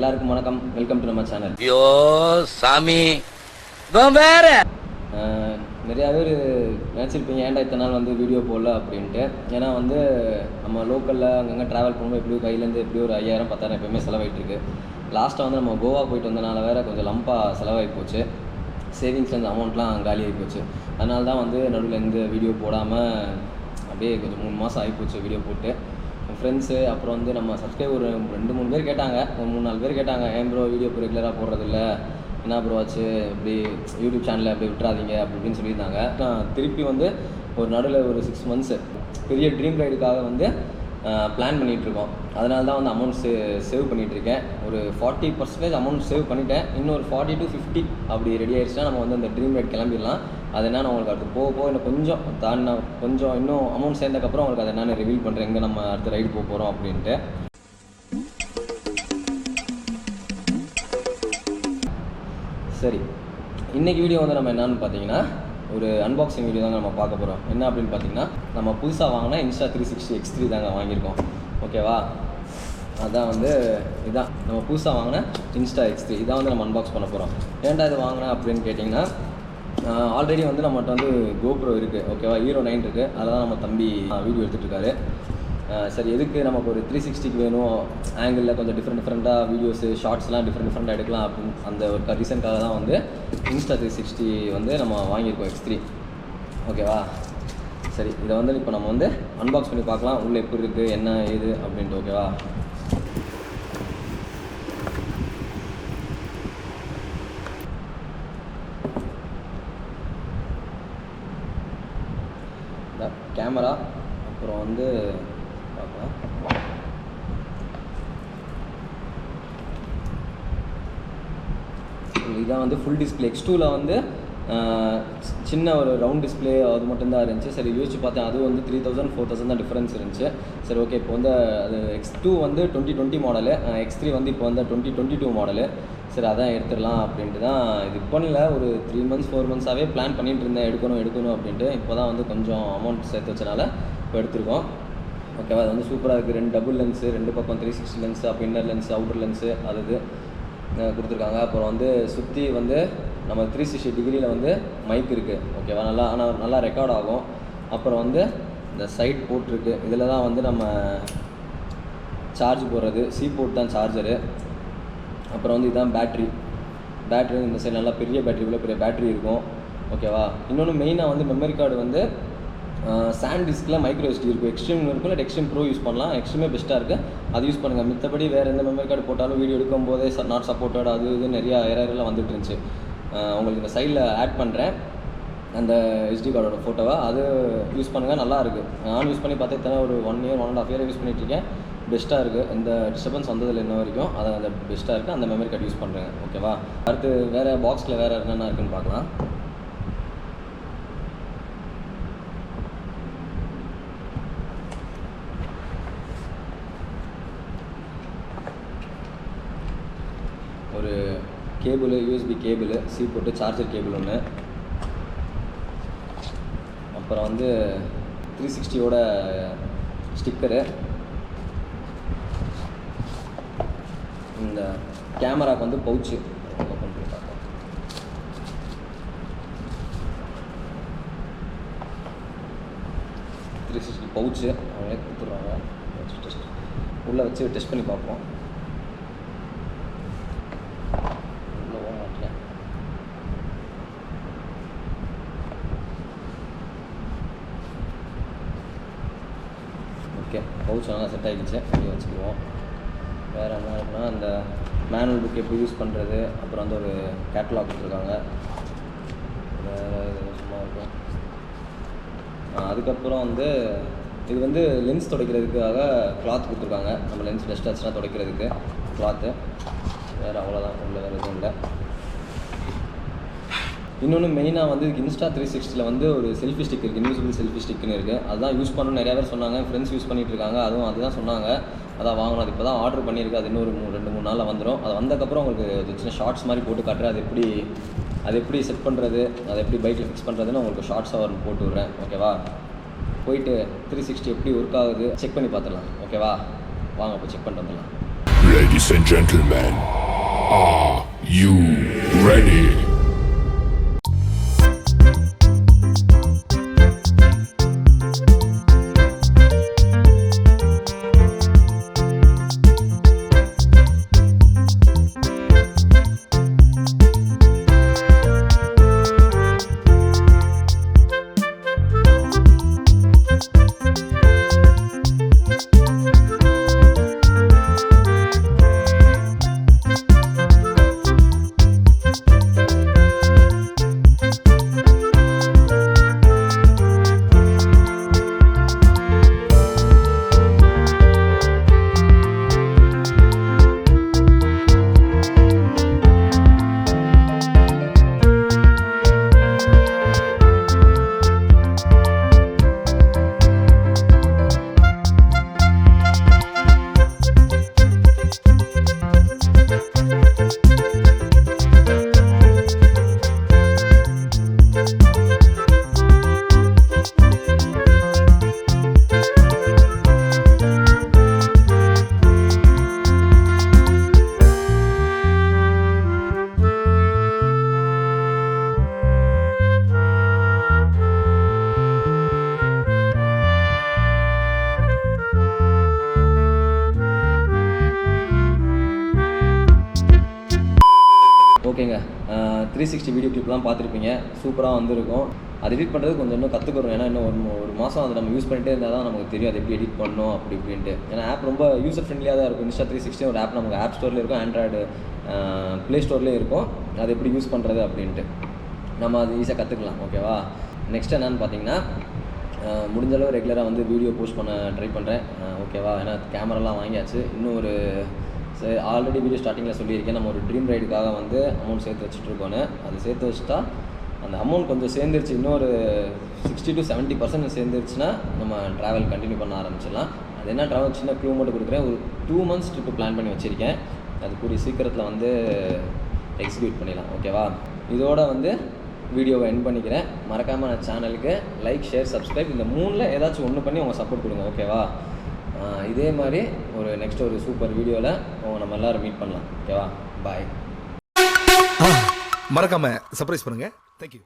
எல்லாருக்கும் வணக்கம். Welcome to நம்ம சேனல். ஐயோ சாமி வேற நிறையா பேர் நினச்சிருப்பீங்க ஏன்டா இத்தனை நாள் வந்து வீடியோ போடல அப்படின்ட்டு. ஏன்னா வந்து நம்ம லோக்கலில் அங்கங்கே ட்ராவல் பண்ணும்போது எப்படியும் கையிலேருந்து எப்படியும் ஒரு 5000-10,000 எப்போயுமே செலவாயிட்டுருக்கு. லாஸ்ட்டாக வந்து நம்ம கோவா போயிட்டு வந்தனால வேறு கொஞ்சம் லம்பாக செலவாகி போச்சு. சேவிங்ஸ் அந்த அமௌண்ட்லாம் காலியாகி போச்சு. அதனால தான் வந்து நடுவில் எந்த வீடியோ போடாமல் அப்படியே கொஞ்சம் 3 மாதம் ஆகிப்போச்சு வீடியோ போட்டு. என் ஃப்ரெண்ட்ஸு அப்புறம் வந்து நம்ம சப்ஸ்கிரைபர் ஒரு 2-3 பேர் கேட்டாங்க, ஒரு 3-4 பேர் கேட்டாங்க, ஏன் ப்ரோ வீடியோ இப்போ ரெகுலராக போடுறதில்ல, என்ன ப்ரோ ஆச்சு, இப்படி யூடியூப் சேனலில் அப்படி விட்டுறாதீங்க அப்படி இப்படின்னு சொல்லியிருந்தாங்க. நான் திருப்பி வந்து ஒரு நடுவில் ஒரு 6 மந்த்ஸு பெரிய ட்ரீம் ரைடுக்காக வந்து பிளான் பண்ணிகிட்ருக்கோம். அதனால தான் வந்து அமௌண்ட் சேவ் பண்ணிகிட்ருக்கேன். ஒரு 40% அமௌண்ட் சேவ் பண்ணிட்டேன். இன்னொரு 40 to 50 அப்படி ரெடி ஆகிடுச்சுன்னா நம்ம வந்து அந்த ட்ரீம் ரைட் கிளம்பிடலாம். அது என்ன உங்களுக்கு அடுத்து போக போக இன்னும் கொஞ்சம் இன்னும் அமௌண்ட் சேர்ந்தக்கப்புறம் உங்களுக்கு அதை என்னென்னு ரிவீல் பண்ணுறேன், எங்கே நம்ம அடுத்த ரைடு போக போகிறோம் அப்படின்ட்டு. சரி, இன்றைக்கி வீடியோ வந்து நம்ம என்னென்னு பார்த்தீங்கன்னா ஒரு அன்பாக்சிங் வீடியோ தாங்க நம்ம பார்க்க போகிறோம். என்ன அப்படின்னு பார்த்தீங்கன்னா நம்ம புதுசாக வாங்கினா இன்ஸ்டா 360 X3 தாங்க வாங்கியிருக்கோம். ஓகேவா, அதான் வந்து இதான் நம்ம புதுசாக வாங்கின இன்ஸ்டா X3 இதான் வந்து நம்ம அன்பாக்ஸ் பண்ண போகிறோம். ஏன்டா இது வாங்கினேன் அப்படின்னு கேட்டிங்கன்னா, ஆல்ரெடி வந்து நம்மகிட்ட வந்து கோப்ரோ இருக்குது. ஓகேவா, ஹீரோ 9 இருக்குது. அதில் தான் நம்ம தம்பி வீடியோ எடுத்துகிட்ருக்காரு. சரி, எதுக்கு நமக்கு ஒரு 360 வேணும், ஆங்கிளில் கொஞ்சம் டிஃப்ரெண்ட்டாக வீடியோஸு ஷார்ட்ஸ்லாம் டிஃப்ரெண்ட்டாக எடுக்கலாம் அப்படின்னு அந்த ஒரு ரீசனுக்காக தான் வந்து இன்ஸ்டா 360 வந்து நம்ம வாங்கியிருக்கோம் X3. ஓகேவா, சரி, இதை வந்து இப்போ நம்ம வந்து அன்பாக்ஸ் பண்ணி பார்க்கலாம், உள்ளே எப்படி இருக்குது என்ன ஏது அப்படின்ட்டு. ஓகேவா, கேமரா அப்புறம் வந்து பார்க்கலாம். இதுதான் வந்து ஃபுல் டிஸ்பிளே. X2ல வந்து சின்ன ஒரு ரவுண்ட் டிஸ்பிளே அது மட்டும்தான் இருந்துச்சு. சரி, யோசிச்சு பார்த்தேன், அது வந்து 3000-4000 தான் டிஃப்ரென்ஸ் இருந்துச்சு. சரி, ஓகே, இப்போ வந்து அது X2 வந்து 2020 மாடலு, X3 வந்து இப்போ வந்து 2022 மாடலு. சரி, அதான் எடுத்துடலாம் அப்படின்ட்டு தான். இது இப்போ இல்லை, ஒரு 3 months 4 months பிளான் பண்ணிகிட்டு இருந்தேன் எடுக்கணும் அப்படின்ட்டு. இப்போ தான் வந்து கொஞ்சம் அமௌண்ட் சேர்த்து வச்சனால இப்போ எடுத்துருக்கோம். ஓகேவா, அது வந்து சூப்பராக இருக்குது. 2 டபுள் லென்ஸு, 2 பக்கம் 360 லென்ஸு, அப்போ இன்னர் லென்ஸு அவுட்டர் லென்ஸு அது கொடுத்துருக்காங்க. அப்புறம் வந்து சுற்றி வந்து நம்ம 360 டிகிரியில் வந்து மைக் இருக்குது. ஓகேவா, நல்லா ரெக்கார்ட் ஆகும். அப்புறம் வந்து இந்த சைட் போர்ட் இருக்குது. இதில் தான் வந்து நம்ம சார்ஜ் போடுறது. சி போர்ட் தான் சார்ஜரு. அப்புறம் வந்து இதுதான் பேட்ரி. இந்த சைடு நல்லா பெரிய பேட்ரி, உள்ள பெரிய பேட்ரி இருக்கும். ஓகேவா, இன்னொன்று மெயினாக வந்து மெமரி கார்டு வந்து சாண்ட் டிஸ்கில் மைக்ரோ SD இருக்கும். எக்ஸ்ட்ரீம் இருக்கும், இல்லை எக்ஸ்ட்ரீம் ப்ரோ யூஸ் பண்ணலாம். எக்ஸ்ட்ரீமே பெஸ்ட்டாக இருக்குது, அது யூஸ் பண்ணுங்கள். மித்தபடி வேறு எந்த மெமரி கார்டு போட்டாலும் வீடியோ எடுக்கும் போதே நாட் சப்போர்ட்டட் அது இது நிறையா எரர்லாம் வந்துட்டு இருந்துச்சு. உங்களுக்கு இந்த சைடில் ஆட் பண்ணுறேன் அந்த SD கார்டோட ஃபோட்டோவை, அது யூஸ் பண்ணுங்கள், நல்லா இருக்குது. நான் யூஸ் பண்ணி பார்த்தே தர ஒரு 1 year 1.5 year யூஸ் பண்ணிகிட்ருக்கேன். பெஸ்ட்டாக இருக்குது, எந்த டிஸ்டர்பன்ஸ் வந்ததில்லை இன்ன வரைக்கும். அதை அந்த பெஸ்ட்டாக இருக்குது, அந்த மெமரி கார்டு யூஸ் பண்ணுறேங்க. ஓகேவா, அடுத்து வேறு பாக்ஸில் வேறு என்னென்ன இருக்குதுன்னு பார்க்கலாம். ஒரு கேபிள், USB கேபிள், சி போட்டு சார்ஜர் கேபிள் ஒன்று. அப்புறம் வந்து 360யோட ஸ்டிக்கரு. இந்த கேமராவுக்கு வந்து பவுச்சு ஓப்பன் பண்ணி பார்க்கலாம். பவுச்சு அவங்களே கொடுத்துட்றாங்க. உள்ளே வச்சு டெஸ்ட் பண்ணி பார்ப்போம். ஓகே, பவுச் நல்லா செட் ஆகிடுச்சு, அப்படியே வச்சுக்குவோம். வேறு என்ன இருக்குன்னா, அந்த மேனுவல் புக் எப்படி யூஸ் பண்ணுறது, அப்புறம் வந்து ஒரு கேட்டலாக் கொடுத்துருக்காங்க. வேறு சும்மா இருக்கும். அதுக்கப்புறம் வந்து இது வந்து லென்ஸ் துடைக்கிறதுக்காக கிளாத் கொடுத்துருக்காங்க. நம்ம லென்ஸ் டஸ்ட் ஆச்சுன்னா துடைக்கிறதுக்கு கிளாத்து. வேறு அவ்வளோதான், உள்ள வேறு எதுவும் இல்லை. இன்னொன்று மெயினாக வந்து இன்ஸ்டா 360ல் வந்து ஒரு செல்ஃபி ஸ்டிக் இருக்குது, இன்விசிபிள் செல்ஃபி ஸ்டிக்னு இருக்குது. அதுதான் யூஸ் பண்ணணும்னு நிறையா பேர் சொன்னாங்க. ஃப்ரெண்ட்ஸ் யூஸ் பண்ணிகிட்ருக்காங்க, அதுதான் சொன்னாங்க. அதான் வாங்கணும். அது இப்போ தான் ஆர்டர் பண்ணியிருக்கு. அது இன்னொரு 2-3 நாளில் வந்துடும். அது வந்தக்கப்புறம் உங்களுக்கு சின்ன ஷார்ட்ஸ் மாதிரி போட்டு காட்டுறேன். அது எப்படி செட் பண்ணுறது, அதை எப்படி பைக்கில் ஃபிக்ஸ் பண்ணுறதுன்னு உங்களுக்கு ஷார்ட்ஸாக போட்டு விட்றேன். ஓகேவா, போயிட்டு 360 எப்படி ஒர்க் ஆகுது செக் பண்ணி பார்த்துடலாம். ஓகேவா, வாங்க இப்போ செக் பண்ணிட்டு வந்துடலாம். Ladies and gentlemen, are you ready? ஓகேங்க, 360 வீடியோ கிளிப்லாம் பார்த்துருப்பீங்க. சூப்பராக வந்திருக்கும். அது எடிட் பண்ணுறது கொஞ்சம் இன்னும் கற்றுக்கிறோம். ஏன்னா இன்னும் ஒரு மாதம் அதை நம்ம யூஸ் பண்ணிட்டே இருந்தால் தான் நமக்கு தெரியும் அது எப்படி எடிட் பண்ணணும் அப்படி இப்படின்ட்டு. ஏன்னா ஆப் ரொம்ப யூசர் ஃப்ரெண்ட்லியாக தான் இருக்கும். இன்ஸ்டா 360 ஒரு ஆப் நமக்கு ஆப் ஸ்டோர்லேயும் இருக்கும், ஆண்ட்ராய்டு ப்ளே ஸ்டோர்லேயும் இருக்கும். அது எப்படி யூஸ் பண்ணுறது அப்படின்ட்டு நம்ம அது ஈஸியாக கற்றுக்கலாம். ஓகேவா? நெக்ஸ்ட் என்னென்னு பார்த்தீங்கன்னா, முடிஞ்சளவு ரெகுலராக வந்து வீடியோ போஸ்ட் பண்ண ட்ரை பண்ணுறேன். ஓகேவா? ஏன்னா கேமராலாம் வாங்கியாச்சு. இன்னும் ஒரு ஆல்ரெடி வீடியோ ஸ்டார்டிங்கில் சொல்லியிருக்கேன், நம்ம ஒரு ட்ரீம் ரைடுக்காக வந்து அமௌண்ட் சேர்த்து வச்சுட்ருக்கோன்னு. அது சேர்த்து வச்சுட்டா அந்த அமௌண்ட் கொஞ்சம் சேர்ந்துருச்சு. இன்னொரு 60 to 70% சேர்ந்துருச்சுன்னா நம்ம ட்ராவல் கண்டினியூ பண்ண ஆரம்பிச்சிடலாம். அது என்ன ட்ராவல் சின்ன க்ளூ மட்டும் கொடுக்குறேன். ஒரு 2 months ட்ரிப்பு பிளான் பண்ணி வச்சுருக்கேன். அது கூடிய சீக்கிரத்தில் வந்து எக்ஸிக்யூட் பண்ணிடலாம். ஓகேவா? இதோட வந்து வீடியோவை எண்ட் பண்ணிக்கிறேன். மறக்காமல் நான் சேனலுக்கு லைக், ஷேர், சப்ஸ்கிரைப் இந்த 3ல் ஏதாச்சும் ஒன்று பண்ணி உங்கள் சப்போர்ட் கொடுங்க. ஓகேவா? இதே மாதிரி ஒரு நெக்ஸ்ட் ஒரு சூப்பர் வீடியோவில் நம்ம எல்லோரும் மீட் பண்ணலாம். ஓகேவா? பாய். மறக்காம சர்ப்ரைஸ் பண்ணுங்க. தேங்க்யூ.